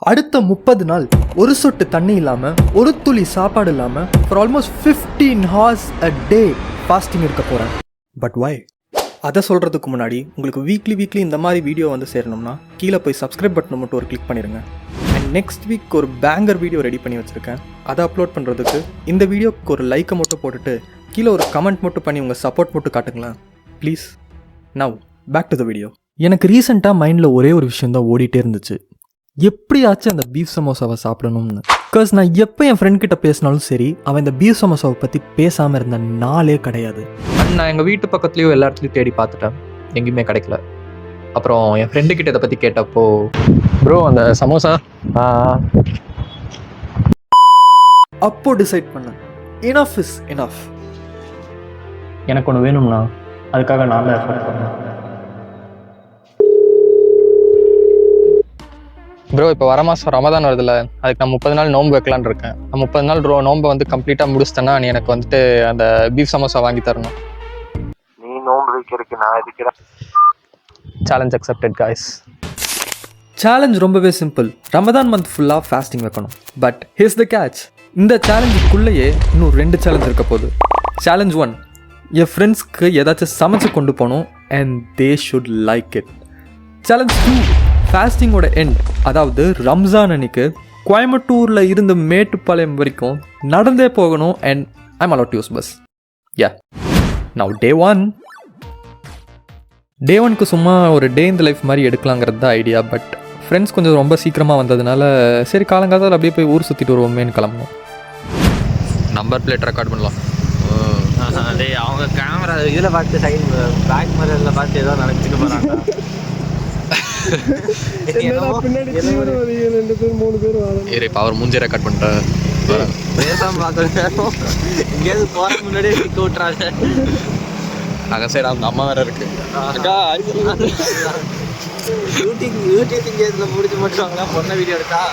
அடுத்த 30 நாள் ஒரு சொட்டு தண்ணி இல்லாமல் ஒரு துளி சாப்பாடு இல்லாமல் for almost 15 hours a day fasting இருக்க போகிறேன். But why? அதை சொல்கிறதுக்கு முன்னாடி உங்களுக்கு வீக்லி இந்த மாதிரி வீடியோ வந்து சேரணும்னா கீழே போய் சப்ஸ்கிரைப் பட்டனை மட்டும் ஒரு கிளிக் பண்ணிடுங்க. அண்ட் நெக்ஸ்ட் வீக் ஒரு பேங்கர் வீடியோ ரெடி பண்ணி வச்சுருக்கேன். அதை அப்லோட் பண்ணுறதுக்கு இந்த வீடியோக்கு ஒரு லைக்கை மட்டும் போட்டுட்டு கீழே ஒரு கமெண்ட் மட்டும் பண்ணி உங்கள் சப்போர்ட் மட்டும் காட்டுங்களேன் please. Now back to the video. எனக்கு ரீசெண்டாக மைண்டில் ஒரே ஒரு விஷயம் தான் ஓடிட்டே இருந்துச்சு, எப்படியாச்சும் அந்த பீஃப் சமோசாவை சாப்பிடணும்னு. பிகாஸ் நான் எப்போ என் ஃப்ரெண்ட் கிட்ட பேசினாலும் சரி, அவன் இந்த பீஃப் சமோசாவை பற்றி பேசாமல் இருந்த நாளே கிடையாது. நான் எங்கள் வீட்டு பக்கத்துலேயும் எல்லா இடத்துலையும் தேடி பார்த்துட்டேன், எங்கேயுமே கிடைக்கல. அப்புறம் என் ஃப்ரெண்டு கிட்ட இதை பற்றி கேட்டப்போ, ப்ரோ அந்த சமோசா அப்போ டிசைட் பண்ணேன், இனஃப் இஸ் இனஃப். எனக்கு ஒன்று வேணும்னா அதுக்காக நான் தான் எஃபர்ட் பண்ணேன். ப்ரோ இப்போ வர மாதம் ரமதான் வருதுல்ல, அதுக்கு நான் 30 நாள் நோன்பு வைக்கலான்னு இருக்கேன். நான் 30 நாள் நோன்பை வந்து கம்ப்ளீட்டாக முடிச்சிட்டேன்னா நீ எனக்கு வந்துட்டு அந்த பீஃப் சமோசா வாங்கி தரணும். நீ நோன்பு வைக்கிறதுக்கு நான் இருக்கிறேன். Challenge accepted guys. சேலஞ்ச் ரொம்பவே சிம்பிள். ரமதான் மந்த் ஃபுல்லாக ஃபாஸ்டிங் வைக்கணும். But here's the catch. இந்த சேலஞ்சுக்குள்ளேயே இன்னும் 2 சேலஞ்ச் இருக்க போகுது. சேலஞ்ச் 1, என் ஃப்ரெண்ட்ஸ்க்கு ஏதாச்சும் சமைச்சு கொண்டு போகணும் and they should like it. Challenge 2, ஃபாஸ்டிங்கோட எண்ட், அதாவது ரம்ஜான் அன்னைக்கு கோயம்புத்தூரில் இருந்து மேட்டுப்பாளையம் வரைக்கும் நடந்தே போகணும் and I'm allowed use bus. Yeah now day 1க்கு சும்மா ஒரு டே இன் த லைஃப் மாதிரி எடுக்கலாங்கிறது தான் ஐடியா. பட் ஃப்ரெண்ட்ஸ் கொஞ்சம் ரொம்ப சீக்கிரமாக வந்ததுனால சரி காலங்காலத்தில் அப்படியே போய் ஊர் சுற்றிட்டு வருவோமேன்னு கிளம்பணும். நம்பர் பிளேட் ரெக்கார்ட் பண்ணலாம். அதே அவங்க கேமரா இதில் பார்த்து சைட் பேக் மிரரில் பார்த்து ஏதோ நினச்சிட்டு போகிறாங்க. அவர் மூஞ்சி ரெக்கார்ட் பண்ணிட்டேன். எங்கேயாவது போற முன்னாடியே டிக்க விட்டுறாங்க. அங்கே சைடு அவங்க அம்மா வேற இருக்கு. யூடியூப் கேஸ்ல முடிச்சு மட்டும் பொண்ண வீடியோ எடுத்தா.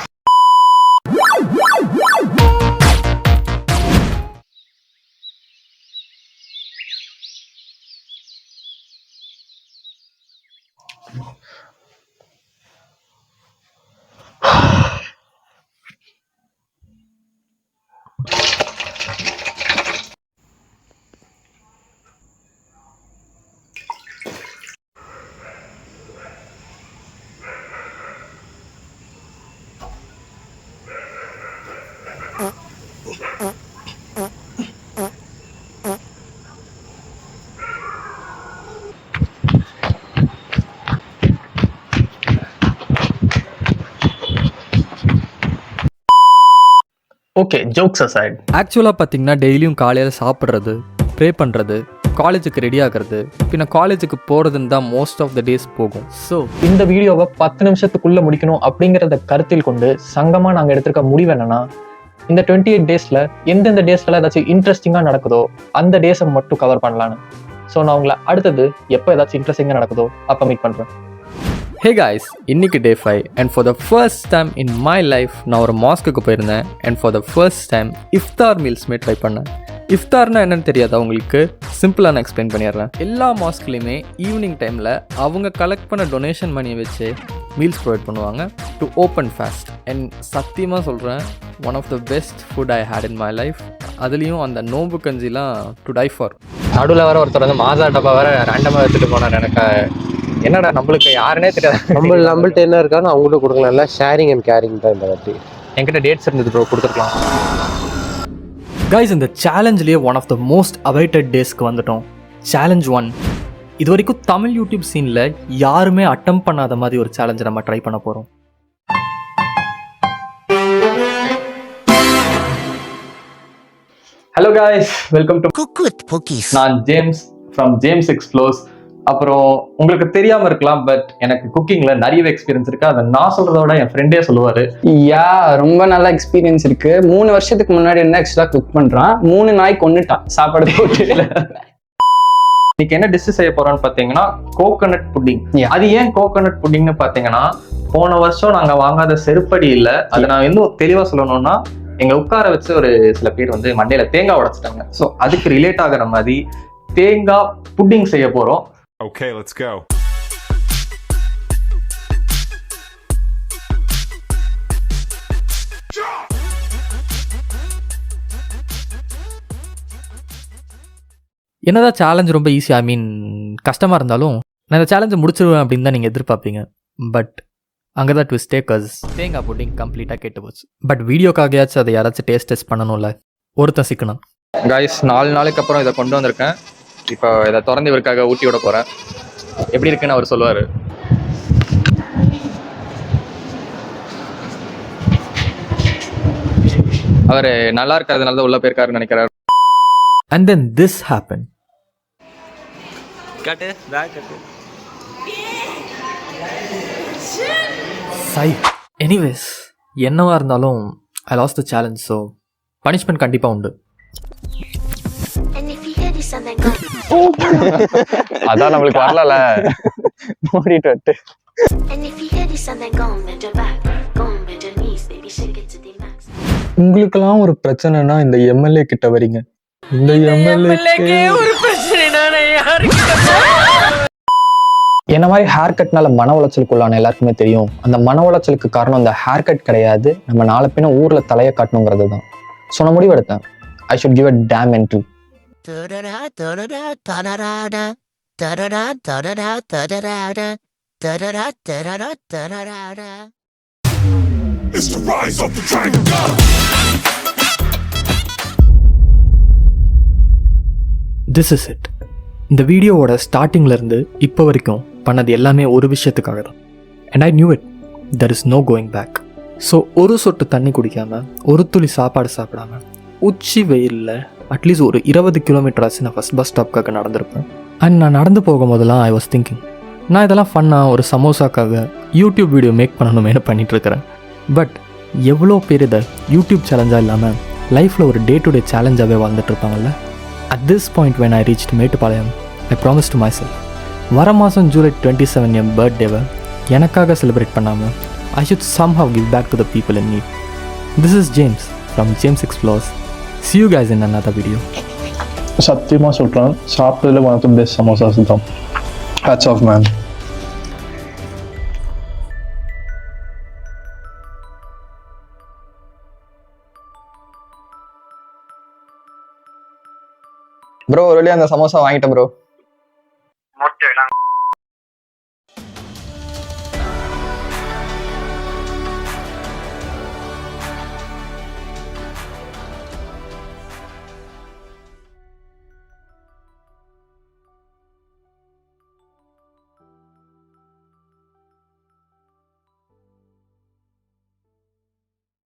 Okay, jokes aside. ஆக்சுவலாக பார்த்தீங்கன்னா டெய்லியும் காலையில் சாப்பிட்றது, ப்ரே பண்ணுறது, காலேஜுக்கு ரெடி ஆகிறது, பின்ன காலேஜுக்கு போகிறதுன்னு தான் மோஸ்ட் ஆஃப் த டேஸ் போகும். ஸோ இந்த வீடியோவை 10 நிமிஷத்துக்குள்ளே முடிக்கணும் அப்படிங்கிறத கருத்தில் கொண்டு சங்கமாக நாங்கள் எடுத்திருக்க முடிவு என்னன்னா, இந்த 28 டேஸில் எந்தெந்த டேஸ்ல ஏதாச்சும் இன்ட்ரெஸ்டிங்காக நடக்குதோ அந்த டேஸை மட்டும் கவர் பண்ணலான்னு. ஸோ நான் உங்களை அடுத்தது எப்போ ஏதாச்சும் இன்ட்ரெஸ்டிங்காக நடக்குதோ அப்போ மீட் பண்ணுறேன். ஹே காய்ஸ், இன்னைக்கு day 5 and for the first time in my life நான் ஒரு மாஸ்க்கு போயிருந்தேன் and for the first time இஃப்தார் மீல்ஸ்மே ட்ரை பண்ணேன். இஃப்தார்னா என்னன்னு தெரியாதா உங்களுக்கு? சிம்பிளாக நான் எக்ஸ்பிளைன் பண்ணிடுறேன். எல்லா மாஸ்க்லேயுமே ஈவினிங் டைமில் அவங்க கலெக்ட் பண்ண டொனேஷன் மணியை வச்சு மீல்ஸ் ப்ரொவைட் பண்ணுவாங்க டு ஓப்பன் ஃபாஸ்ட். அண்ட் சத்தியமாக சொல்கிறேன், one of the best food I had in my life. அதுலேயும் அந்த நோம்பு கஞ்சிலாம் டு டை ஃபார். நடுவில் வர ஒருத்தர் வந்து மாசா டப்பா வேற ரேண்டமாக எடுத்துகிட்டு போனார். எனக்கு என்னடா நம்மளுக்கு யாருன்னே தெரியாது. நம்மள்ட்ட என்ன இருக்கான்னு அவங்கள்ட்ட கொடுக்கலாம்ல. ஷேரிங் அண்ட் கேரிங் தான் இந்த வாட்டி. என்கிட்ட டேட்ஸ் இருந்தது ப்ரோ, கொடுத்துருக்கலாம். கைஸ், இந்த சேலஞ்சிலேயே one of the most awaited டேஸ்க்கு வந்துட்டோம். சேலஞ்ச் 1. இது வரைக்கும் தமிழ் யூடியூப் சீனில் யாருமே அட்டம் பண்ணாத மாதிரி ஒரு சேலஞ்சை நம்ம ட்ரை பண்ண போகிறோம். Hello guys, welcome to cook with போக்கீஸ். நான் ஜேம்ஸ் ஃப்ரம் ஜேம்ஸ் எக்ஸ்ப்ளோர்ஸ். அப்புறம் உங்களுக்கு தெரியாம இருக்கலாம், பட் எனக்கு குக்கிங்ல நிறைய எக்ஸ்பீரியன்ஸ் இருக்கு. அதை நான் சொல்றத விட என் ஃப்ரெண்டே சொல்லுவாரு. ரொம்ப நல்ல எக்ஸ்பீரியன்ஸ் இருக்கு. 3 வருஷத்துக்கு முன்னாடி என்ன ஆக்சுவலா குக் பண்றான், 3 நாய் கொன்னுட்டான் சாப்பாடு போட்டு. இன்னைக்கு என்ன டிஷ் செய்ய போறோம்னு பாத்தீங்கன்னா கோகோனட் புட்டிங். அது ஏன் கோகோனட் புட்டிங்னு பாத்தீங்கன்னா, போன வருஷம் நாங்க வாங்காத செருப்படி இல்ல. அதை நான் இன்னும் தெளிவா சொல்லணும்னா, எங்க உட்கார வச்சு ஒரு சில பேர் வந்து மண்டையில தேங்காய் உடைச்சிட்டாங்க. ஸோ அதுக்கு ரிலேட் ஆகிற மாதிரி தேங்காய் புட்டிங் செய்ய போறோம். Okay, let's go. என்னதான் சேலஞ்ச் ரொம்ப ஈஸி, ஐ மீன் கஷ்டமாக இருந்தாலும் நான் இந்த சேலஞ்சை முடிச்சிருவேன் அப்படின்னு தான் நீங்கள் எதிர்பார்ப்பீங்க. பட் அங்கே தான் ட்விஸ்ட் டேக்கர்ஸ் தேங்காய் புட்டிங் கம்ப்ளீட்டாக கேட்டு போச்சு. பட் வீடியோக்காகையாச்சும் அதை யாராச்சும் டேஸ்ட் பண்ணணும்ல, ஒருத்தன் சிக்கணும். காய்ஸ் 4 நாளுக்கு அப்புறம் இதை கொண்டு வந்திருக்கேன். இப்போ இதை திறந்து இவருக்காக ஊட்டி விட போகிறேன். எப்படி இருக்குன்னு அவர் சொல்லுவார். அவர் நல்லா இருக்கிறதுனால தான் உள்ள போயிருக்காருன்னு நினைக்கிறார். And then this happen. கட்டு பேக் கட்டு. சை எனிவேஸ், என்னவா இருந்தாலும் I lost the challenge. So punishment கண்டிப்பாக உண்டு. அதான் நம்மளுக்கு வரல மூடிட்டு வட்டு. உங்களுக்கெல்லாம் ஒரு பிரச்சனைனா இந்த எம்எல்ஏ கிட்ட வரீங்க. இந்த எம்எல்ஏ ஒரு பிரச்சனை என்ன மாதிரி ஹேர் கட்னால மன உளைச்சலுக்குள்ளான எல்லாருக்குமே தெரியும். அந்த மன உளைச்சலுக்கு காரணம் அந்த ஹேர் கட் கிடையாது, நம்ம நாளை பின்ன ஊர்ல தலையை காட்டணுங்கிறது தான். ஸோ நான் முடிவு எடுத்தேன், I should give a damn entry. This is it. இந்த வீடியோவோட ஸ்டார்டிங்லேருந்து இப்போ வரைக்கும் பண்ணது எல்லாமே ஒரு விஷயத்துக்காக தான். And I knew it, there is no going back. So ஒரு சொட்டு தண்ணி குடிக்காமல், ஒரு துளி சாப்பாடு சாப்பிடாம, உச்சி வெயிலில் அட்லீஸ்ட் ஒரு 20 கிலோமீட்டராச்சு நான் ஃபஸ்ட் பஸ் ஸ்டாப்காக நடந்திருப்பேன். அண்ட் நான் நடந்து போகும்போதெல்லாம் ஐ வாஸ் திங்கிங், நான் இதெல்லாம் ஃபன்னாக ஒரு சமோசாக்காக யூடியூப் வீடியோ மேக் பண்ணணுமேனு பண்ணிகிட்ருக்கிறேன். பட் எவ்வளோ பேர் இதை யூடியூப் சேலஞ்சாக இல்லாமல் லைஃப்பில் ஒரு டே டு டே சேலஞ்சாகவே வாழ்ந்துட்டுருப்பாங்கல்ல. At this point when I reached Mettupalayam, I promised to myself, வர மாதம் ஜூலை 27 என் பர்த்டேவை எனக்காக செலிப்ரேட் பண்ணாமல் I should somehow give back to the people in need. This is James from James Explores. See you guys in another video. சத்தியமா சொல்றேன், சாப்பிட்டதுல one of the best samosas தான். Hats off man. Bro ஒரு வழியாக அந்த சமோசா வாங்கிட்டேன் bro.